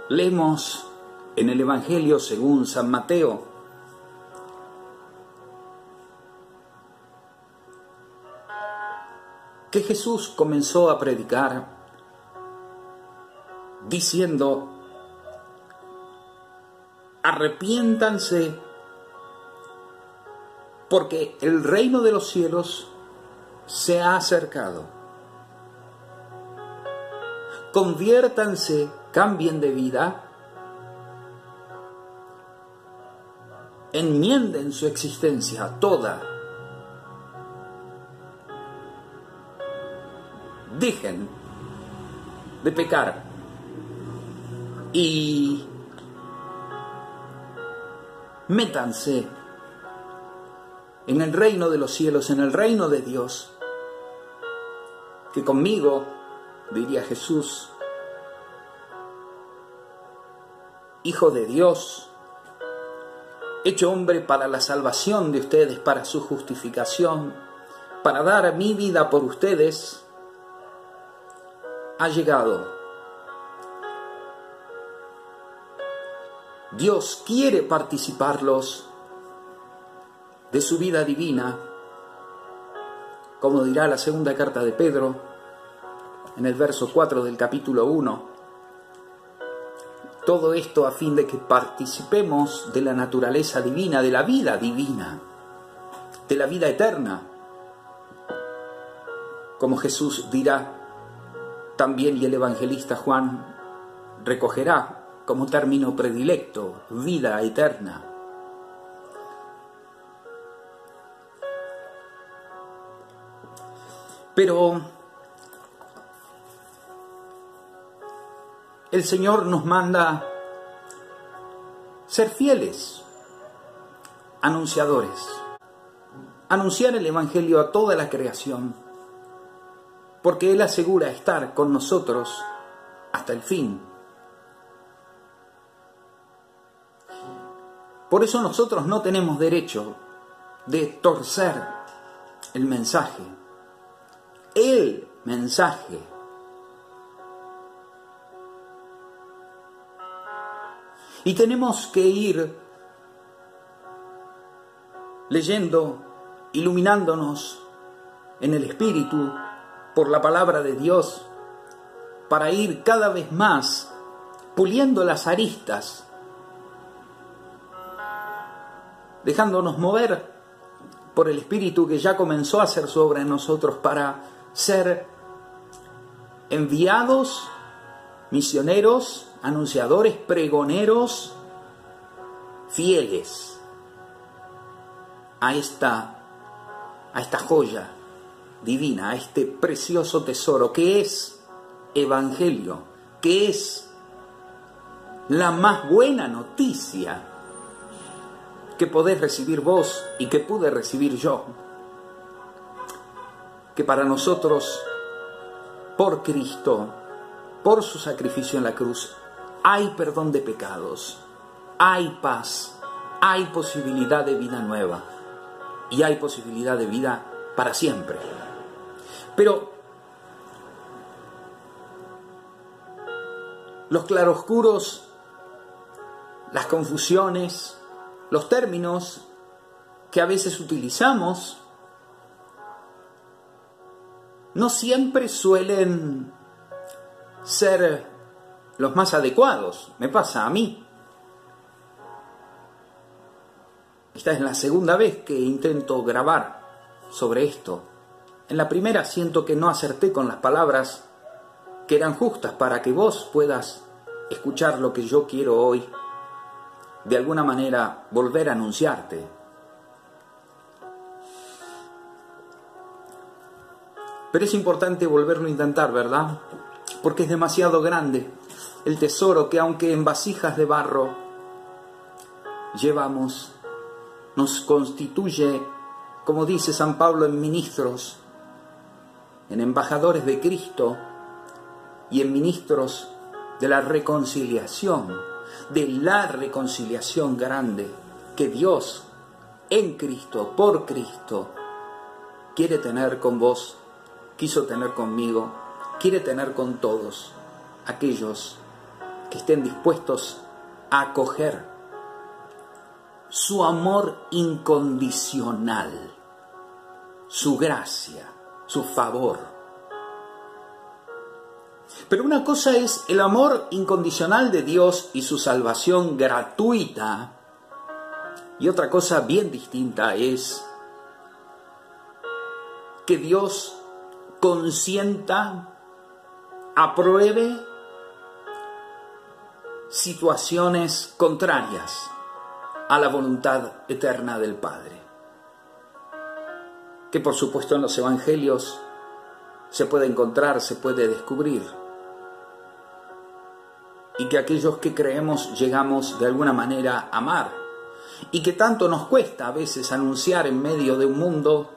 Leemos en el Evangelio según San Mateo, que Jesús comenzó a predicar diciendo: arrepiéntanse, porque el reino de los cielos se ha acercado. Conviértanse, cambien de vida, enmienden su existencia toda. Dejen de pecar y métanse en el reino de los cielos, en el reino de Dios, que conmigo, diría Jesús, Hijo de Dios, hecho hombre para la salvación de ustedes, para su justificación, para dar mi vida por ustedes, ha llegado. Dios quiere participarlos de su vida divina, como dirá la segunda carta de Pedro, en el verso 4 del capítulo 1. Todo esto a fin de que participemos de la naturaleza divina, de la vida divina, de la vida eterna. Como Jesús dirá también, y el evangelista Juan recogerá como término predilecto, vida eterna. Pero el Señor nos manda ser fieles, anunciadores, anunciar el Evangelio a toda la creación, porque Él asegura estar con nosotros hasta el fin. Por eso nosotros no tenemos derecho de torcer el mensaje. El mensaje. Y tenemos que ir leyendo, iluminándonos en el Espíritu por la palabra de Dios, para ir cada vez más puliendo las aristas, dejándonos mover por el Espíritu que ya comenzó a hacer su obra en nosotros para ser enviados, misioneros, anunciadores, pregoneros, fieles a esta joya divina, a este precioso tesoro que es Evangelio, que es la más buena noticia que podés recibir vos y que pude recibir yo. Que para nosotros, por Cristo, por su sacrificio en la cruz, hay perdón de pecados, hay paz, hay posibilidad de vida nueva y hay posibilidad de vida para siempre. Pero los claroscuros, las confusiones, los términos que a veces utilizamos no siempre suelen ser los más adecuados. Me pasa a mí. Esta es la segunda vez que intento grabar sobre esto. En la primera siento que no acerté con las palabras que eran justas para que vos puedas escuchar lo que yo quiero hoy, de alguna manera volver a anunciarte. Pero es importante volverlo a intentar, ¿verdad? Porque es demasiado grande el tesoro que, aunque en vasijas de barro llevamos, nos constituye, como dice San Pablo, en ministros, en embajadores de Cristo y en ministros de la reconciliación grande que Dios en Cristo, por Cristo, quiere tener con vos, quiso tener conmigo, quiere tener con todos aquellos que estén dispuestos a acoger su amor incondicional, su gracia, su favor. Pero una cosa es el amor incondicional de Dios y su salvación gratuita, y otra cosa bien distinta es que Dios consienta, apruebe situaciones contrarias a la voluntad eterna del Padre. Que por supuesto en los evangelios se puede encontrar, se puede descubrir. Y que aquellos que creemos llegamos de alguna manera a amar. Y que tanto nos cuesta a veces anunciar en medio de un mundo,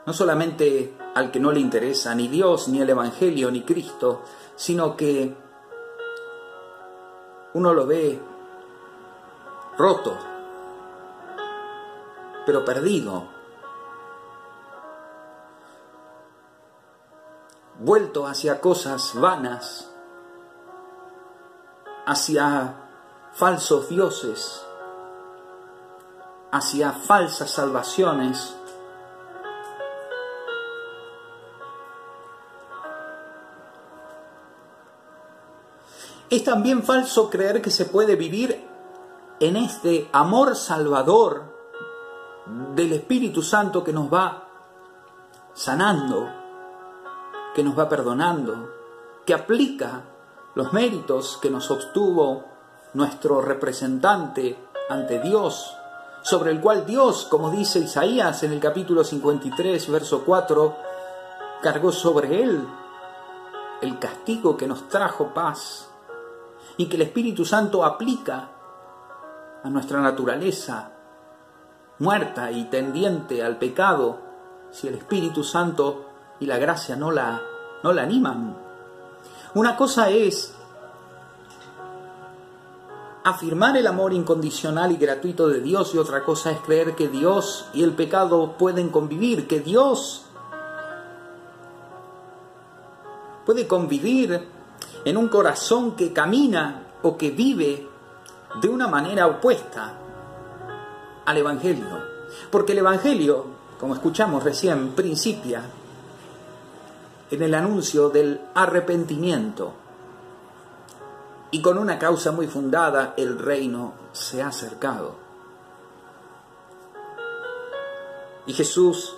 no solamente al que no le interesa ni Dios, ni el Evangelio, ni Cristo, sino que uno lo ve roto, pero perdido, vuelto hacia cosas vanas, hacia falsos dioses, hacia falsas salvaciones. Es también falso creer que se puede vivir en este amor salvador del Espíritu Santo que nos va sanando, que nos va perdonando, que aplica los méritos que nos obtuvo nuestro representante ante Dios, sobre el cual Dios, como dice Isaías en el capítulo 53, verso 4, cargó sobre él el castigo que nos trajo paz, y que el Espíritu Santo aplica a nuestra naturaleza muerta y tendiente al pecado, si el Espíritu Santo y la gracia no la animan. Una cosa es afirmar el amor incondicional y gratuito de Dios, y otra cosa es creer que Dios y el pecado pueden convivir, que Dios puede convivir en un corazón que camina o que vive de una manera opuesta al Evangelio. Porque el Evangelio, como escuchamos recién, principia en el anuncio del arrepentimiento. Y con una causa muy fundada, el reino se ha acercado. Y Jesús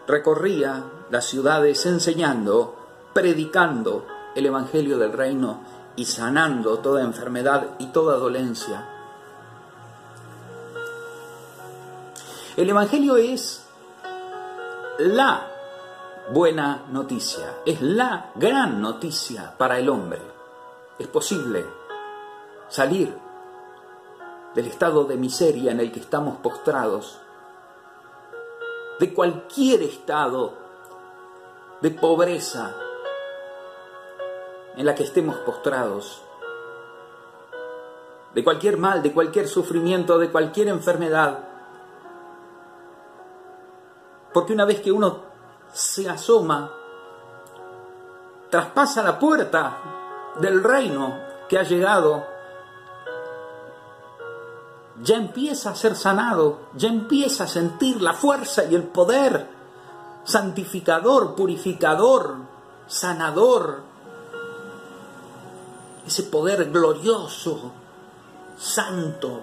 recorría las ciudades enseñando, predicando el Evangelio del reino y sanando toda enfermedad y toda dolencia. El Evangelio es la buena noticia, es la gran noticia para el hombre. Es posible salir del estado de miseria en el que estamos postrados, de cualquier estado de pobreza en la que estemos postrados, de cualquier mal, de cualquier sufrimiento, de cualquier enfermedad. Porque una vez que uno se asoma, traspasa la puerta del reino que ha llegado, ya empieza a ser sanado, ya empieza a sentir la fuerza y el poder santificador, purificador, sanador, ese poder glorioso, santo,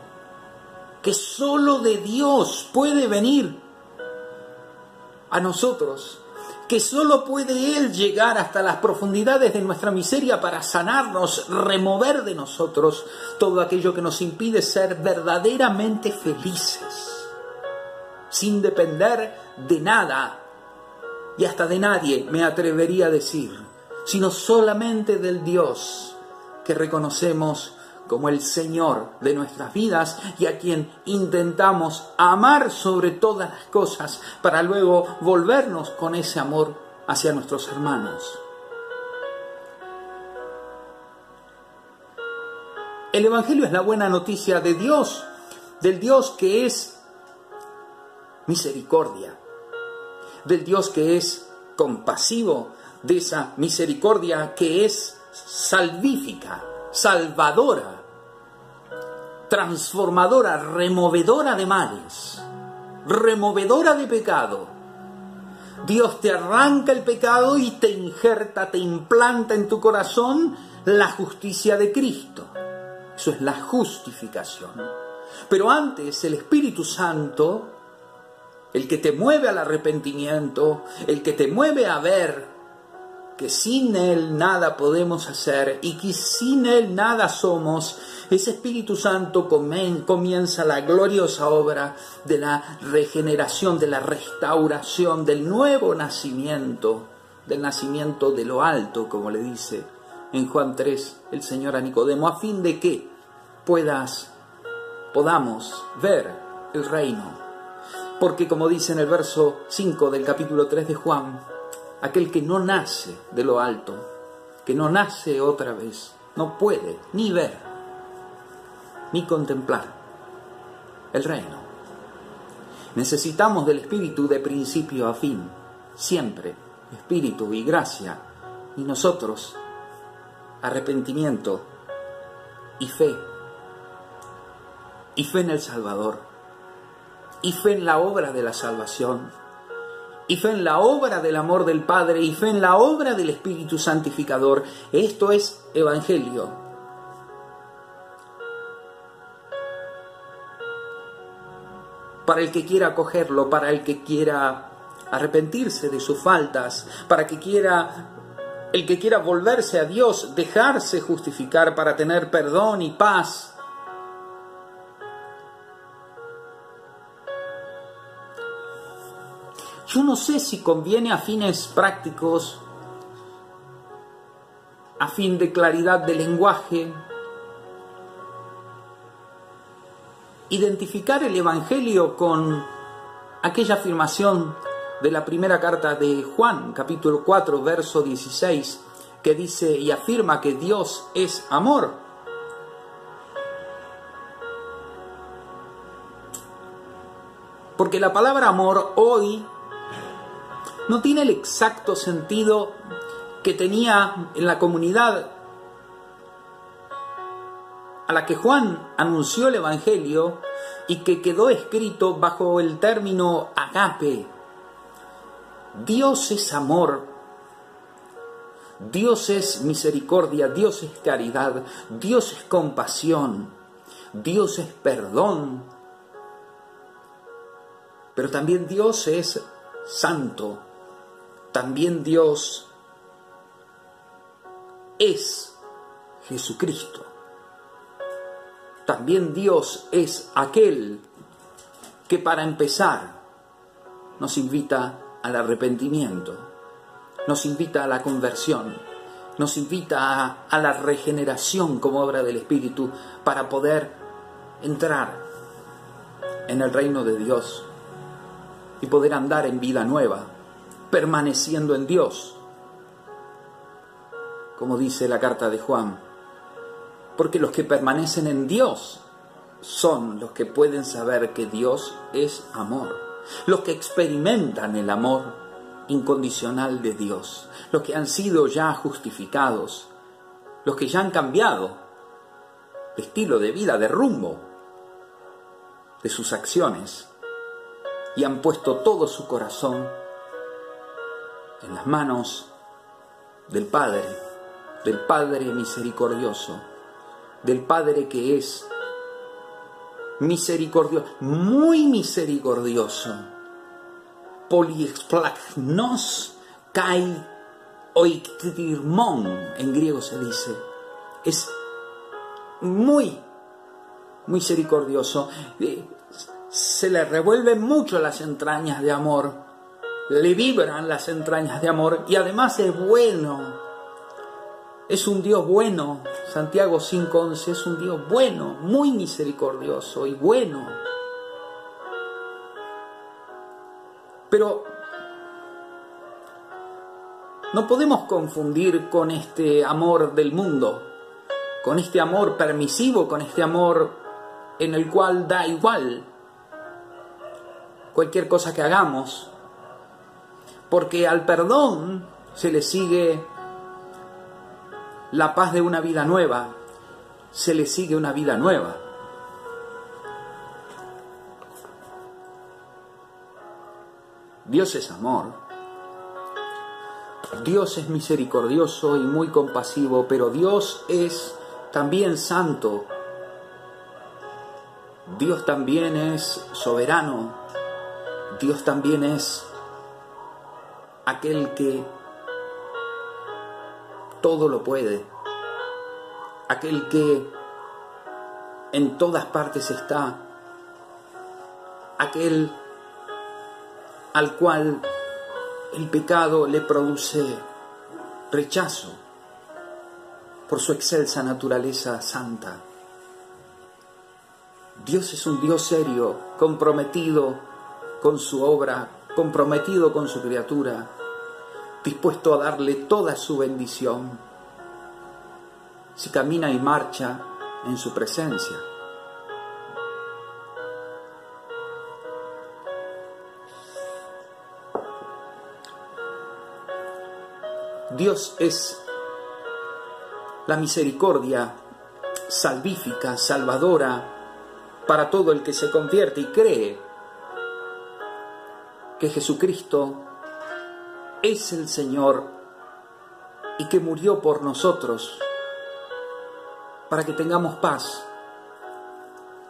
que solo de Dios puede venir a nosotros, que solo puede Él llegar hasta las profundidades de nuestra miseria para sanarnos, remover de nosotros todo aquello que nos impide ser verdaderamente felices, sin depender de nada y hasta de nadie, me atrevería a decir, sino solamente del Dios que reconocemos como el Señor de nuestras vidas y a quien intentamos amar sobre todas las cosas para luego volvernos con ese amor hacia nuestros hermanos. El Evangelio es la buena noticia de Dios, del Dios que es misericordia, del Dios que es compasivo, de esa misericordia que es salvífica, salvadora, transformadora, removedora de males, removedora de pecado. Dios te arranca el pecado y te injerta, te implanta en tu corazón la justicia de Cristo. Eso es la justificación. Pero antes el Espíritu Santo, el que te mueve al arrepentimiento, el que te mueve a ver que sin Él nada podemos hacer y que sin Él nada somos, ese Espíritu Santo comienza la gloriosa obra de la regeneración, de la restauración, del nuevo nacimiento, del nacimiento de lo alto, como le dice en Juan 3 el Señor a Nicodemo, a fin de que podamos ver el reino. Porque como dice en el verso 5 del capítulo 3 de Juan, aquel que no nace de lo alto, que no nace otra vez, no puede ni ver, ni contemplar el reino. Necesitamos del Espíritu de principio a fin, siempre, Espíritu y gracia, y nosotros, arrepentimiento y fe en el Salvador, y fe en la obra de la salvación, y fe en la obra del amor del Padre, y fe en la obra del Espíritu Santificador. Esto es Evangelio. Para el que quiera acogerlo, para el que quiera arrepentirse de sus faltas, para el que quiera volverse a Dios, dejarse justificar para tener perdón y paz. Yo no sé si conviene a fines prácticos, a fin de claridad de lenguaje, identificar el Evangelio con aquella afirmación de la primera carta de Juan, capítulo 4, verso 16, que dice y afirma que Dios es amor. Porque la palabra amor hoy no tiene el exacto sentido que tenía en la comunidad a la que Juan anunció el Evangelio y que quedó escrito bajo el término agape. Dios es amor, Dios es misericordia, Dios es caridad, Dios es compasión, Dios es perdón, pero también Dios es santo, también Dios es Jesucristo. También Dios es aquel que para empezar nos invita al arrepentimiento, nos invita a la conversión, nos invita a la regeneración como obra del Espíritu para poder entrar en el reino de Dios y poder andar en vida nueva, permaneciendo en Dios, como dice la carta de Juan. Porque los que permanecen en Dios son los que pueden saber que Dios es amor. Los que experimentan el amor incondicional de Dios. Los que han sido ya justificados. Los que ya han cambiado de estilo de vida, de rumbo, de sus acciones. Y han puesto todo su corazón en las manos del Padre misericordioso. Del Padre que es misericordioso, muy misericordioso. Poliexplagnos kai oiktirmon, en griego se dice. Es muy misericordioso. Se le revuelven mucho las entrañas de amor. Le vibran las entrañas de amor y además es bueno. Es un Dios bueno. Santiago 5:11 es un Dios bueno, muy misericordioso y bueno. Pero no podemos confundir con este amor del mundo, con este amor permisivo, con este amor en el cual da igual cualquier cosa que hagamos, porque al perdón se le sigue la paz de una vida nueva, se le sigue una vida nueva. Dios es amor. Dios es misericordioso y muy compasivo, pero Dios es también santo. Dios también es soberano. Dios también es aquel que todo lo puede. Aquel que en todas partes está. Aquel al cual el pecado le produce rechazo por su excelsa naturaleza santa. Dios es un Dios serio, comprometido con su obra, comprometido con su criatura, dispuesto a darle toda su bendición si camina y marcha en su presencia. Dios es la misericordia salvífica, salvadora, para todo el que se convierte y cree que Jesucristo es el Señor y que murió por nosotros para que tengamos paz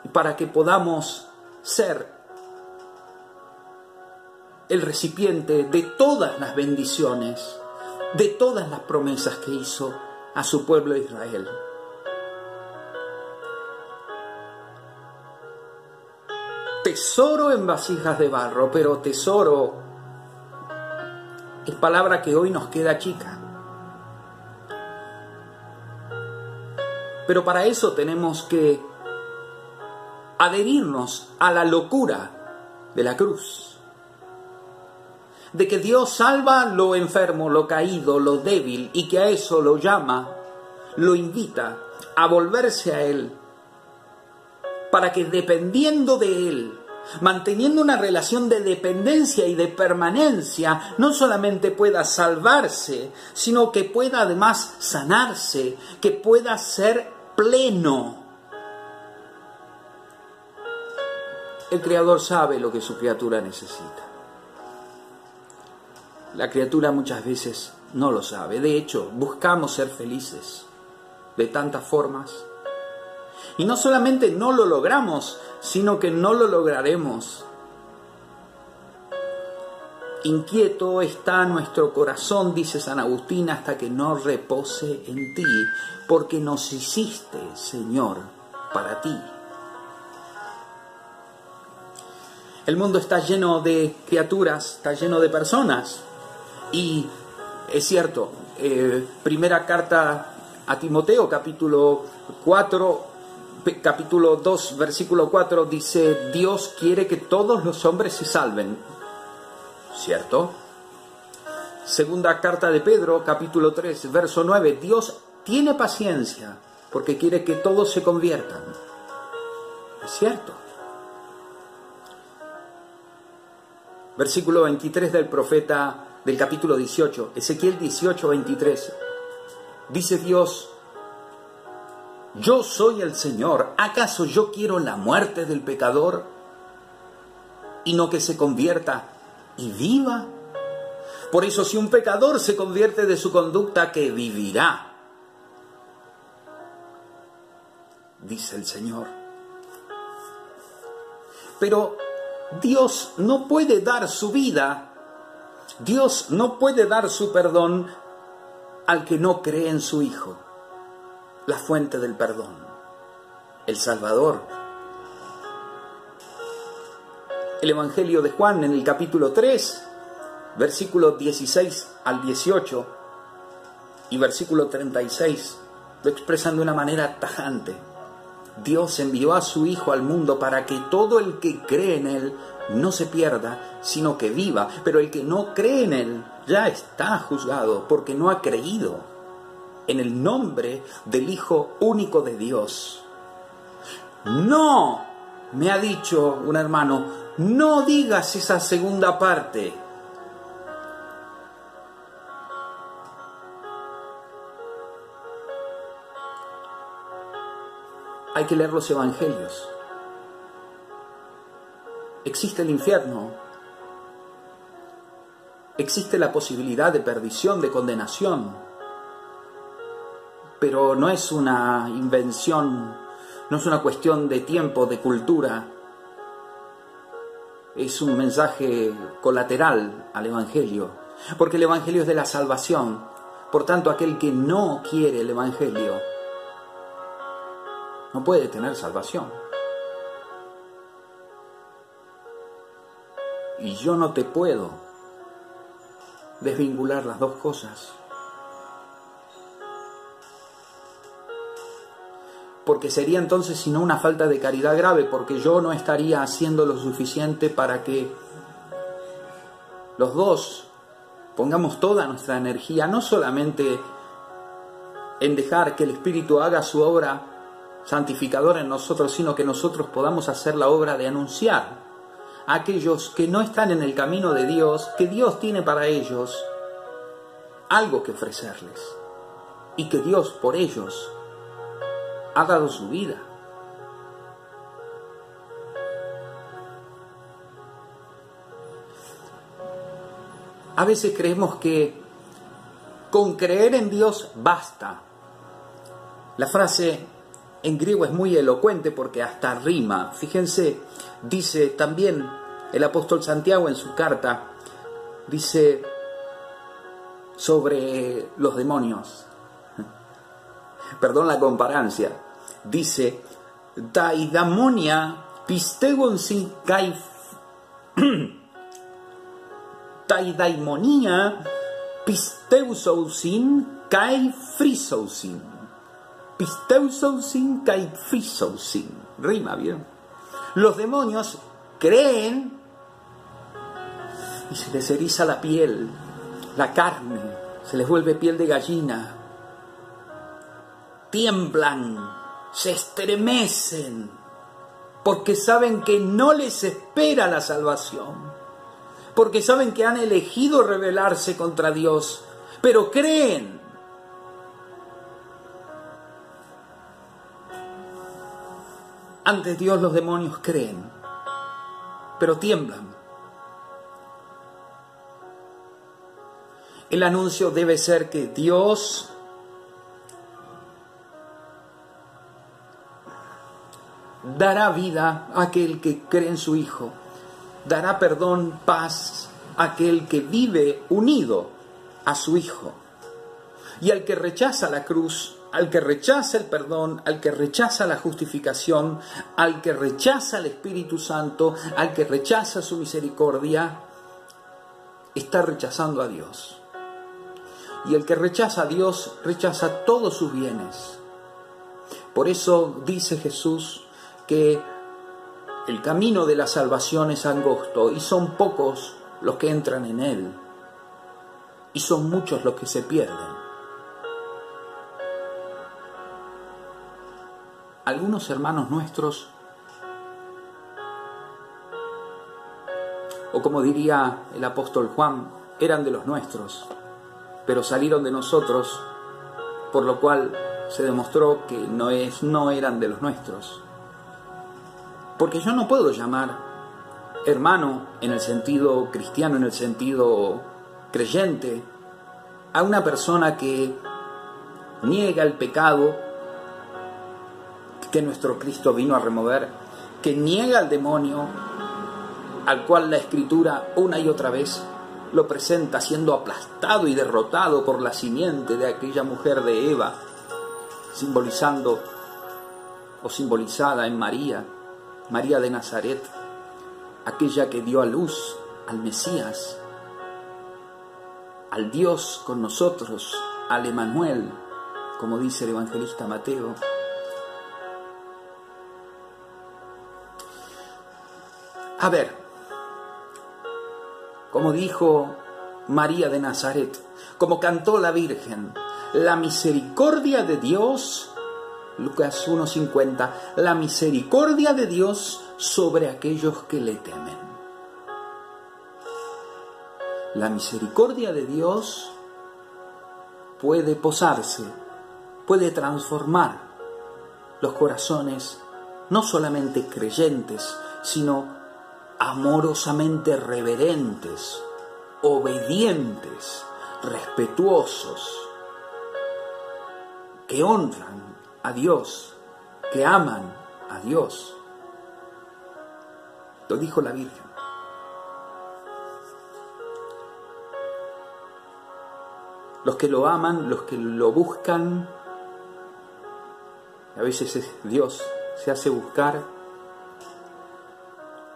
y para que podamos ser el recipiente de todas las bendiciones, de todas las promesas que hizo a su pueblo Israel. Tesoro en vasijas de barro, pero tesoro es palabra que hoy nos queda chica. Pero para eso tenemos que adherirnos a la locura de la cruz. De que Dios salva lo enfermo, lo caído, lo débil, y que a eso lo llama, lo invita a volverse a Él, para que dependiendo de Él, manteniendo una relación de dependencia y de permanencia, no solamente pueda salvarse, sino que pueda además sanarse, que pueda ser pleno. El Creador sabe lo que su criatura necesita. La criatura muchas veces no lo sabe. De hecho, buscamos ser felices de tantas formas. Y no solamente no lo logramos, sino que no lo lograremos. Inquieto está nuestro corazón, dice San Agustín, hasta que no repose en ti, porque nos hiciste, Señor, para ti. El mundo está lleno de criaturas, está lleno de personas. Y es cierto, primera carta a Timoteo, capítulo 2, versículo 4, dice: Dios quiere que todos los hombres se salven. ¿Cierto? Segunda carta de Pedro, capítulo 3, verso 9, Dios tiene paciencia porque quiere que todos se conviertan. Es cierto. Versículo 23 del profeta del capítulo 18, Ezequiel 18, 23, dice Dios: yo soy el Señor, ¿acaso yo quiero la muerte del pecador y no que se convierta y viva? Por eso, si un pecador se convierte de su conducta, que vivirá, dice el Señor. Pero Dios no puede dar su vida, Dios no puede dar su perdón al que no cree en su Hijo, la fuente del perdón, el Salvador. El Evangelio de Juan, en el capítulo 3, versículos 16 al 18 y versículo 36, lo expresan de una manera tajante. Dios envió a su Hijo al mundo para que todo el que cree en Él no se pierda, sino que viva. Pero el que no cree en Él ya está juzgado, porque no ha creído en el nombre del Hijo único de Dios. No, me ha dicho un hermano, no digas esa segunda parte. hay que leer los evangelios. Existe el infierno, existe la posibilidad de perdición, de condenación, pero no es una invención, no es una cuestión de tiempo, de cultura, es un mensaje colateral al evangelio, porque el evangelio es de la salvación. Por tanto, aquel que no quiere el evangelio no puede tener salvación. Y yo no te puedo desvincular las dos cosas. Porque sería entonces sino una falta de caridad grave, porque yo no estaría haciendo lo suficiente para que los dos pongamos toda nuestra energía, no solamente en dejar que el Espíritu haga su obra santificadora en nosotros, sino que nosotros podamos hacer la obra de anunciar a aquellos que no están en el camino de Dios, que Dios tiene para ellos algo que ofrecerles y que Dios por ellos ha dado su vida. A veces creemos que con creer en Dios basta. La frase en griego es muy elocuente porque hasta rima. Fíjense, dice también el apóstol Santiago en su carta, dice sobre los demonios. Perdón la comparancia. Dice, Taidamonia pistegon sin kai Taidaimonia pisteusousin kai frisousin. Pisteusousin kai frisousin. Rima bien. Los demonios creen y se les eriza la piel, la carne, se les vuelve piel de gallina. Tiemblan, se estremecen, porque saben que no les espera la salvación. Porque saben que han elegido rebelarse contra Dios, pero creen. Ante Dios los demonios creen, pero tiemblan. El anuncio debe ser que Dios dará vida a aquel que cree en su Hijo. Dará perdón, paz a aquel que vive unido a su Hijo. Y al que rechaza la cruz, al que rechaza el perdón, al que rechaza la justificación, al que rechaza el Espíritu Santo, al que rechaza su misericordia, está rechazando a Dios. Y el que rechaza a Dios, rechaza todos sus bienes. Por eso dice Jesús que el camino de la salvación es angosto y son pocos los que entran en él y son muchos los que se pierden. Algunos hermanos nuestros, o como diría el apóstol Juan, eran de los nuestros, pero salieron de nosotros, por lo cual se demostró que no eran de los nuestros. Porque yo no puedo llamar hermano en el sentido cristiano, en el sentido creyente, a una persona que niega el pecado que nuestro Cristo vino a remover, que niega al demonio, al cual la Escritura una y otra vez lo presenta siendo aplastado y derrotado por la simiente de aquella mujer de Eva, simbolizando o simbolizada en María de Nazaret, aquella que dio a luz al Mesías, al Dios con nosotros, al Emmanuel, como dice el evangelista Mateo. A ver, como dijo María de Nazaret, como cantó la Virgen, la misericordia de Dios, Lucas 1:50, la misericordia de Dios sobre aquellos que le temen. La misericordia de Dios puede posarse, puede transformar los corazones no solamente creyentes, sino amorosamente reverentes, obedientes, respetuosos, que honran a Dios, que aman a Dios. Lo dijo la Virgen. Los que lo aman, los que lo buscan, a veces es Dios, se hace buscar,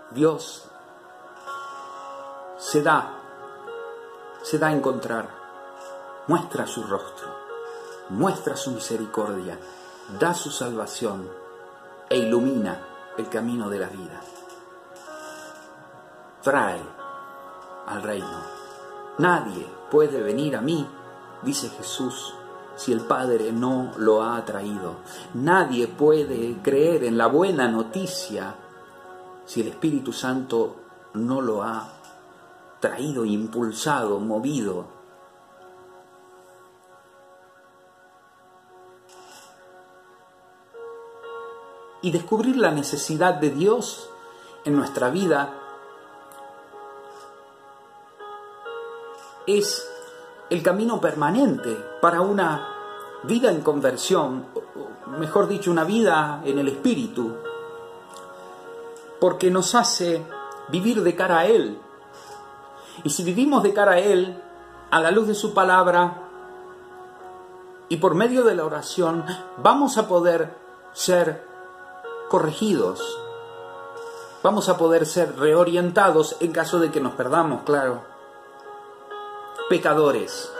Dios se da a encontrar, muestra su rostro, muestra su misericordia, da su salvación e ilumina el camino de la vida. Trae al reino. Nadie puede venir a mí, dice Jesús, si el Padre no lo ha traído. Nadie puede creer en la buena noticia si el Espíritu Santo no lo ha traído, impulsado, movido. Y descubrir la necesidad de Dios en nuestra vida es el camino permanente para una vida en conversión, o mejor dicho, una vida en el Espíritu, porque nos hace vivir de cara a Él. Y si vivimos de cara a Él, a la luz de su palabra y por medio de la oración, vamos a poder ser corregidos, vamos a poder ser reorientados en caso de que nos perdamos, claro. Pecadores,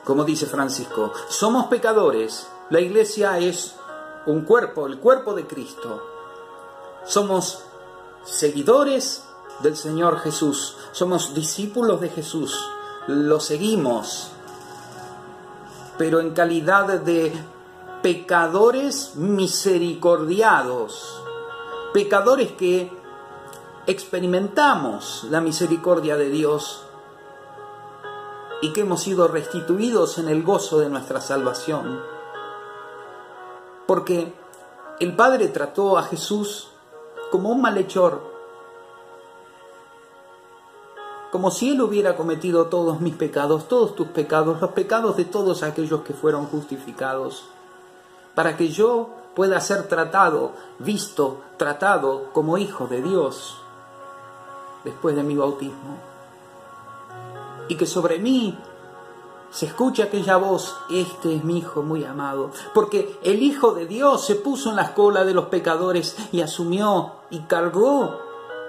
como dice Francisco, somos pecadores. La Iglesia es un cuerpo, el cuerpo de Cristo. Somos seguidores del Señor Jesús, somos discípulos de Jesús, lo seguimos, pero en calidad de pecadores misericordiados, pecadores que experimentamos la misericordia de Dios y que hemos sido restituidos en el gozo de nuestra salvación. Porque el Padre trató a Jesús como un malhechor, como si Él hubiera cometido todos mis pecados, todos tus pecados, los pecados de todos aquellos que fueron justificados, para que yo pueda ser tratado, visto, tratado como hijo de Dios después de mi bautismo. Y que sobre mí se escuche aquella voz: este es mi Hijo muy amado. Porque el Hijo de Dios se puso en la cola de los pecadores y asumió y cargó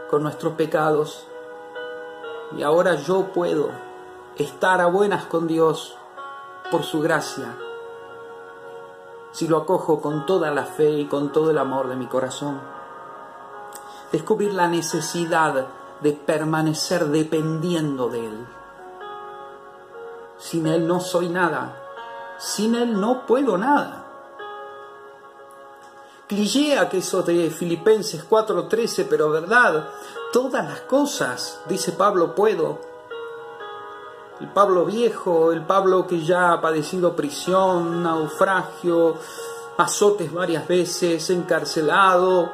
con nuestros pecados. Y ahora yo puedo estar a buenas con Dios por su gracia, si lo acojo con toda la fe y con todo el amor de mi corazón. Descubrir la necesidad de permanecer dependiendo de Él. Sin Él no soy nada. Sin Él no puedo nada. Cliché aquello de Filipenses 4:13, pero verdad, todas las cosas, dice Pablo, puedo. El Pablo viejo, el Pablo que ya ha padecido prisión, naufragio, azotes varias veces, encarcelado,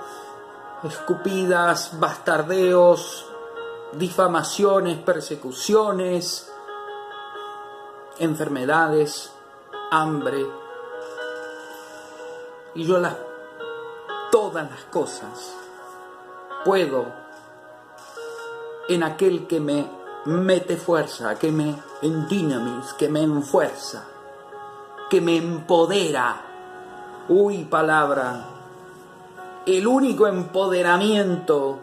escupidas, bastardeos, difamaciones, persecuciones, enfermedades, hambre. Y yo todas las cosas puedo en aquel que me mete fuerza, que me endinamis, que me enfuerza, que me empodera. Uy, palabra. El único empoderamiento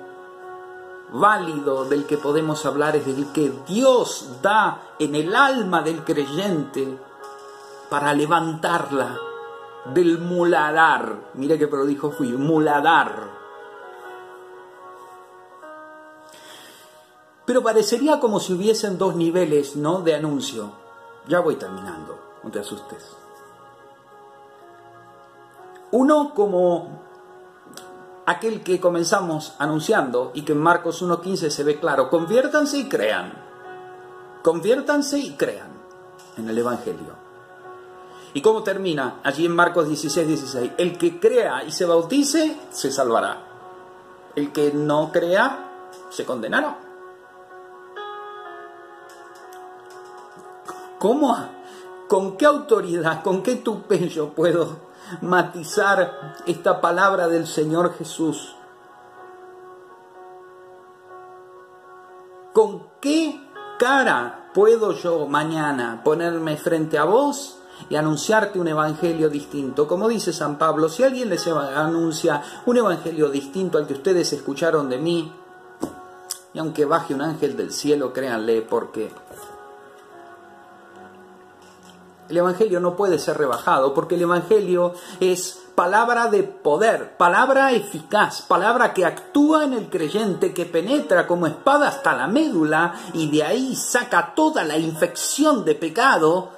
válido del que podemos hablar es el que Dios da en el alma del creyente para levantarla del muladar. Mire qué prolijo fui, muladar. Pero parecería como si hubiesen dos niveles, ¿no?, de anuncio. Ya voy terminando, no te asustes. Uno como aquel que comenzamos anunciando y que en Marcos 1:15 se ve claro: conviértanse y crean. Conviértanse y crean en el Evangelio. ¿Y cómo termina? Allí en Marcos 16:16. El que crea y se bautice, se salvará. El que no crea, se condenará. ¿Cómo? ¿Con qué autoridad, con qué tupello puedo matizar esta palabra del Señor Jesús? ¿Con qué cara puedo yo mañana ponerme frente a vos y anunciarte un evangelio distinto? Como dice San Pablo, si alguien les anuncia un evangelio distinto al que ustedes escucharon de mí, y aunque baje un ángel del cielo, créanle, porque el evangelio no puede ser rebajado, porque el evangelio es palabra de poder, palabra eficaz, palabra que actúa en el creyente, que penetra como espada hasta la médula y de ahí saca toda la infección de pecado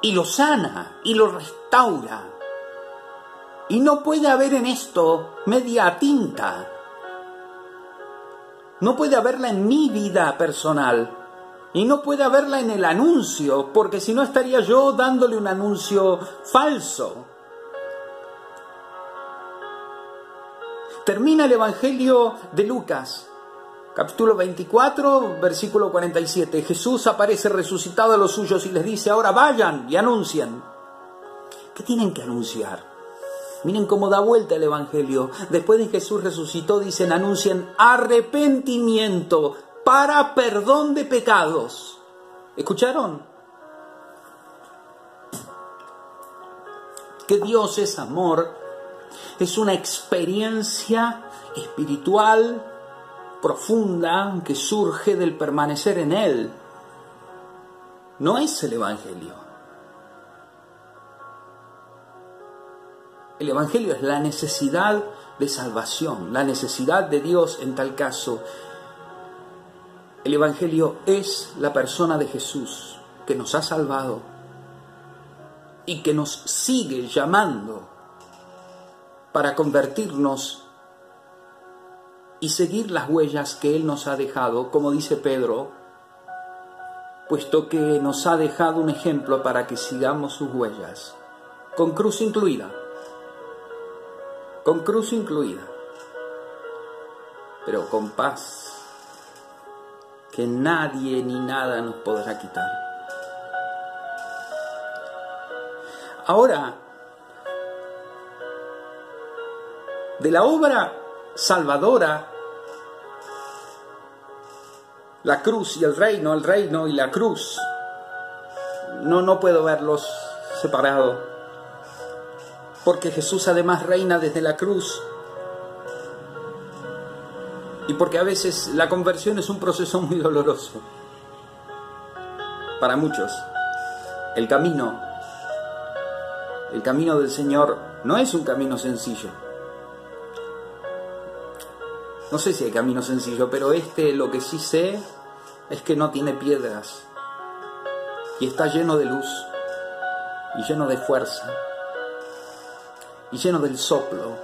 y lo sana y lo restaura. Y no puede haber en esto media tinta. No puede haberla en mi vida personal. Y no puede haberla en el anuncio, porque si no estaría yo dándole un anuncio falso. Termina el Evangelio de Lucas, capítulo 24, versículo 47. Jesús aparece resucitado a los suyos y les dice: ahora vayan y anuncien. ¿Qué tienen que anunciar? Miren cómo da vuelta el Evangelio. Después de que Jesús resucitó, dicen: anuncien arrepentimiento para perdón de pecados. ¿Escucharon? Que Dios es amor. Es una experiencia espiritual profunda que surge del permanecer en Él. No es el Evangelio. El Evangelio es la necesidad de salvación, la necesidad de Dios en tal caso. El Evangelio es la persona de Jesús que nos ha salvado y que nos sigue llamando para convertirnos y seguir las huellas que Él nos ha dejado, como dice Pedro, puesto que nos ha dejado un ejemplo para que sigamos sus huellas, con cruz incluida, pero con paz, que nadie ni nada nos podrá quitar. Ahora, de la obra salvadora, la cruz y el reino y la cruz, no puedo verlos separados, porque Jesús además reina desde la cruz, y porque a veces la conversión es un proceso muy doloroso para muchos. El camino del Señor no es un camino sencillo. No sé si hay camino sencillo, pero lo que sí sé es que no tiene piedras y está lleno de luz y lleno de fuerza y lleno del soplo.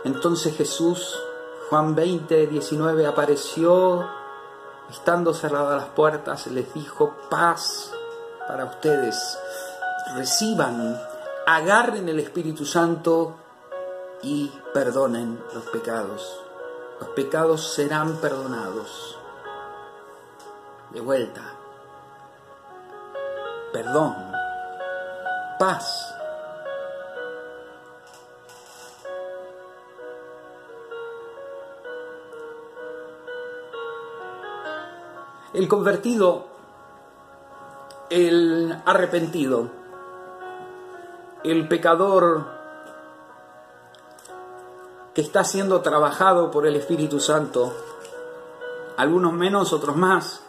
Entonces Jesús, Juan 20:19, apareció estando cerradas las puertas, les dijo: paz para ustedes, reciban, agarren el Espíritu Santo y perdonen los pecados. Los pecados serán perdonados. De vuelta. Perdón. Paz. El convertido, el arrepentido, el pecador que está siendo trabajado por el Espíritu Santo, algunos menos, otros más.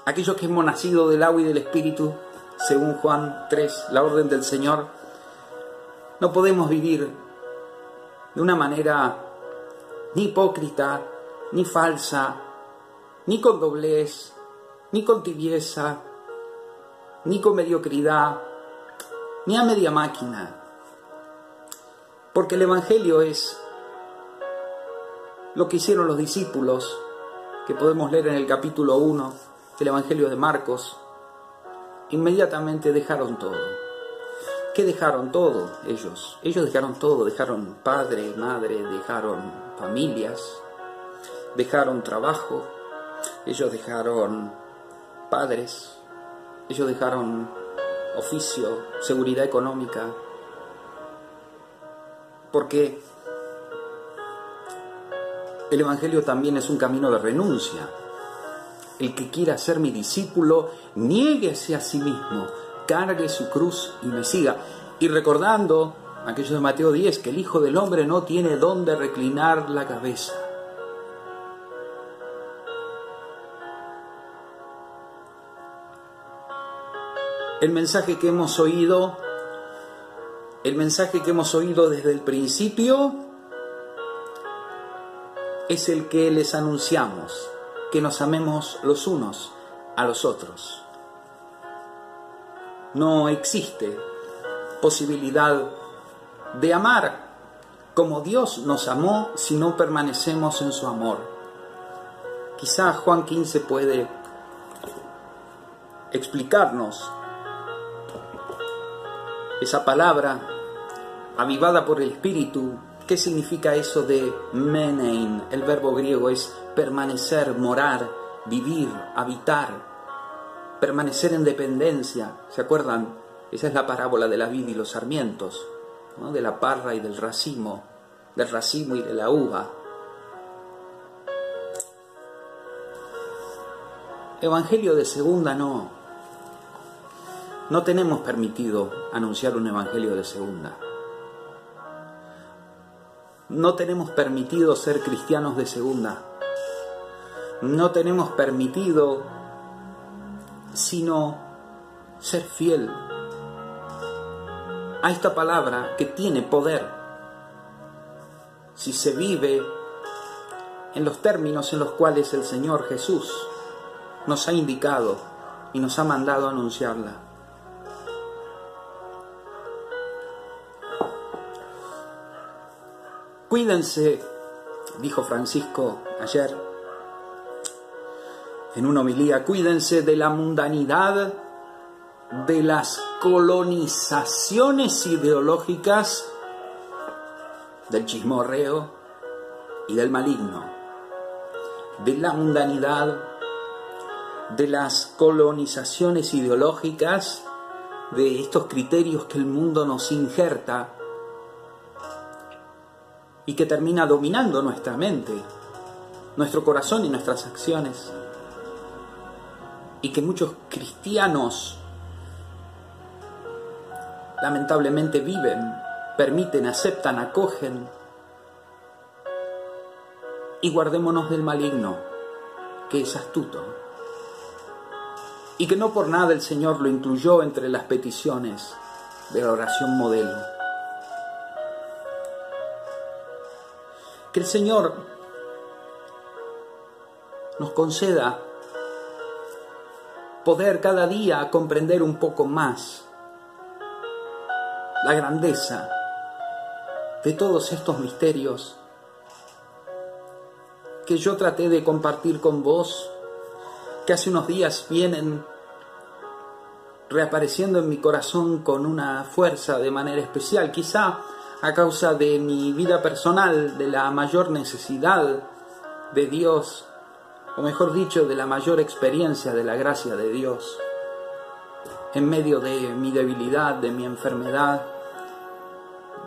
Aquellos que hemos nacido del agua y del Espíritu, según Juan 3, la orden del Señor, no podemos vivir de una manera ni hipócrita, ni falsa, ni con doblez, ni con tibieza, ni con mediocridad, ni a media máquina. Porque el Evangelio es lo que hicieron los discípulos, que podemos leer en el capítulo 1 del Evangelio de Marcos. inmediatamente dejaron todo. ¿Qué dejaron todo ellos? Ellos dejaron todo, dejaron padre, madre, dejaron familias, dejaron trabajo, ellos dejaron padres, ellos dejaron oficio, seguridad económica, porque el Evangelio también es un camino de renuncia. El que quiera ser mi discípulo, niéguese a sí mismo, cargue su cruz y me siga. Y recordando aquello de Mateo 10, que el Hijo del Hombre no tiene dónde reclinar la cabeza. El mensaje que hemos oído desde el principio es el que les anunciamos, que nos amemos los unos a los otros. No existe posibilidad de amar como Dios nos amó si no permanecemos en su amor. Quizá Juan 15 puede explicarnos esa palabra avivada por el Espíritu. ¿Qué significa eso de menein? El verbo griego es permanecer, morar, vivir, habitar, permanecer en dependencia. ¿Se acuerdan? Esa es la parábola de la vid y los sarmientos, ¿no? De la parra y del racimo y de la uva. Evangelio de segunda no. No tenemos permitido anunciar un evangelio de segunda. No tenemos permitido ser cristianos de segunda. No tenemos permitido sino ser fiel a esta palabra que tiene poder si se vive en los términos en los cuales el Señor Jesús nos ha indicado y nos ha mandado a anunciarla. Cuídense, dijo Francisco ayer en una homilía, cuídense de la mundanidad, de las colonizaciones ideológicas, del chismorreo y del maligno. De la mundanidad, de las colonizaciones ideológicas, de estos criterios que el mundo nos injerta y que termina dominando nuestra mente, nuestro corazón y nuestras acciones. Y que muchos cristianos lamentablemente viven, permiten, aceptan, acogen. Y guardémonos del maligno, que es astuto. Y que no por nada el Señor lo incluyó entre las peticiones de la oración modelo. Que el Señor nos conceda poder cada día comprender un poco más la grandeza de todos estos misterios que yo traté de compartir con vos, que hace unos días vienen reapareciendo en mi corazón con una fuerza de manera especial, quizá a causa de mi vida personal, de la mayor necesidad de Dios, o mejor dicho, de la mayor experiencia de la gracia de Dios, en medio de mi debilidad, de mi enfermedad,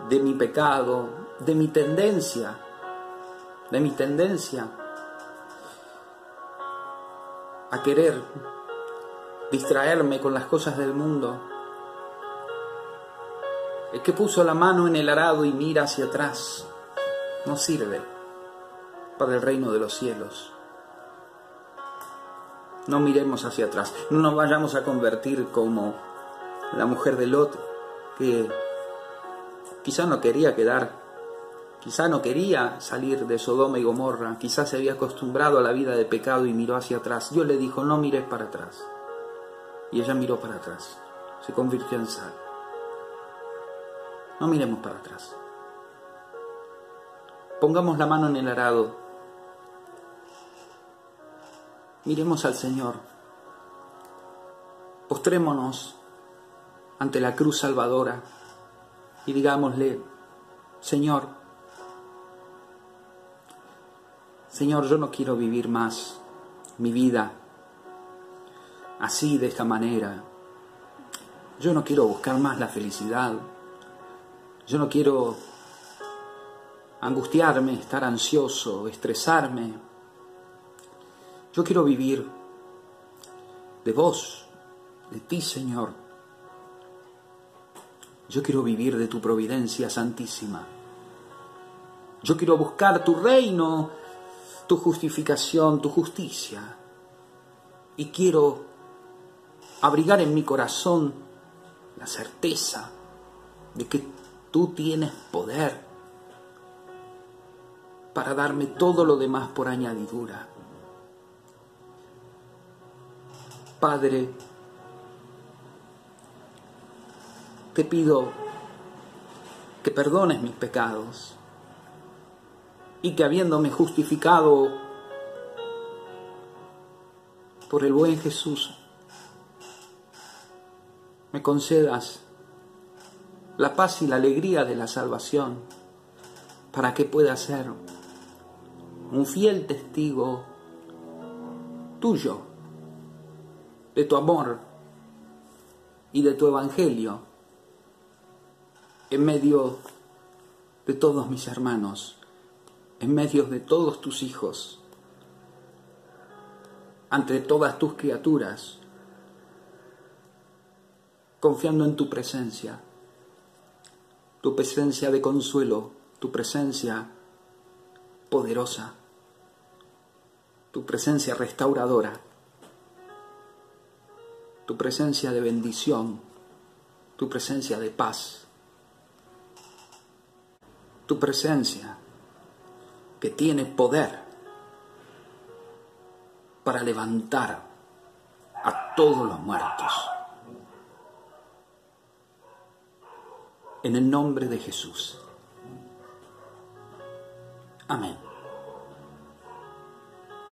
de mi pecado, de mi tendencia a querer distraerme con las cosas del mundo. El que puso la mano en el arado y mira hacia atrás no sirve para el reino de los cielos. No miremos hacia atrás, no nos vayamos a convertir como la mujer de Lot, que quizá no quería salir de Sodoma y Gomorra, quizás se había acostumbrado a la vida de pecado y miró hacia atrás. Dios le dijo, no mires para atrás. Y ella miró para atrás, se convirtió en sal. No miremos para atrás. Pongamos la mano en el arado. Miremos al Señor. postrémonos ante la cruz salvadora y digámosle: Señor, yo no quiero vivir más mi vida así, de esta manera. Yo no quiero buscar más la felicidad. Yo no quiero angustiarme, estar ansioso, estresarme. Yo quiero vivir de vos, de ti, Señor. Yo quiero vivir de tu providencia santísima. Yo quiero buscar tu reino, tu justificación, tu justicia. Y quiero abrigar en mi corazón la certeza de que tú tienes poder para darme todo lo demás por añadidura. Padre, te pido que perdones mis pecados y que, habiéndome justificado por el buen Jesús, me concedas la paz y la alegría de la salvación, para que pueda ser un fiel testigo tuyo, de tu amor y de tu evangelio, en medio de todos mis hermanos, en medio de todos tus hijos, ante todas tus criaturas, confiando en tu presencia de consuelo, tu presencia poderosa, tu presencia restauradora, tu presencia de bendición, tu presencia de paz, tu presencia que tiene poder para levantar a todos los muertos. En el nombre de Jesús. Amén.